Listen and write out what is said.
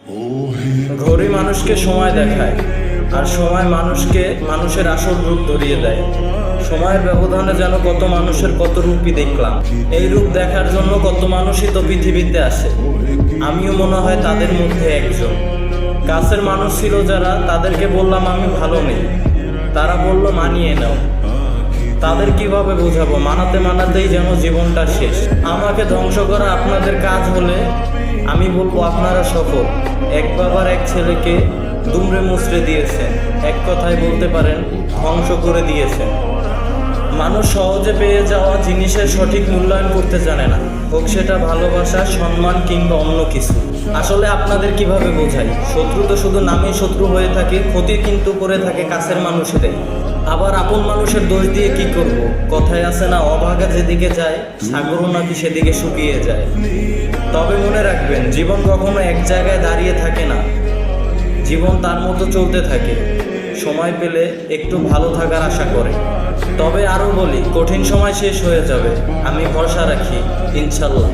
ঘড়ি মানুষকে সময় দেখায়, আর সময় মানুষের আসল রূপ ধরিয়ে দেয়। সময়ের ব্যবধানে যেন কত মানুষের কত রূপই দেখলাম। এই রূপ দেখার জন্য কত মানুষই তো পৃথিবীতে আসে, আমিও মনে হয় তাদের মধ্যে একজন। কাছের মানুষ ছিল যারা, তাদেরকে বললাম আমি ভালো নেই, তারা বলল মানিয়ে নাও। তাদের কিভাবে বোঝাবো? মানাতেই যেন জীবনটা শেষ। আমাকে ধ্বংস করা আপনাদের কাজ হলে আমি বলবো আপনারা সফল। এক বাবার এক ছেলেকে দুমড়ে মুচড়ে দিয়েছেন, এক কথায় বলতে পারেন ধ্বংস করে দিয়েছেন। মানুষ সহজে পেয়ে যাওয়া জিনিসের সঠিক মূল্যায়ন করতে জানে না, হোক সেটা ভালোবাসা, সম্মান কিংবা অন্য কিছু। আসলে আপনাদের কিভাবে বোঝাই? শত্রু তো শুধু নামেই শত্রু হয়ে থাকে, ক্ষতি কিন্তু করে থাকে কাছের মানুষেরাই। আবার আপন মানুষের দোষ দিয়ে কি করব? কথায় আছে না, অভাগা যেদিকে যায় সাগরও নাকি সেদিকে শুকিয়ে যায়। তবে মনে রাখবেন, জীবন কখনো এক জায়গায় দাঁড়িয়ে থাকে না, জীবন তার মতো চলতে থাকে। সময় পেলে একটু ভালো থাকার আশা করে। তবে আরও বলি, কঠিন সময় শেষ হয়ে যাবে, আমি ভরসা রাখি, ইনশাল্লাহ।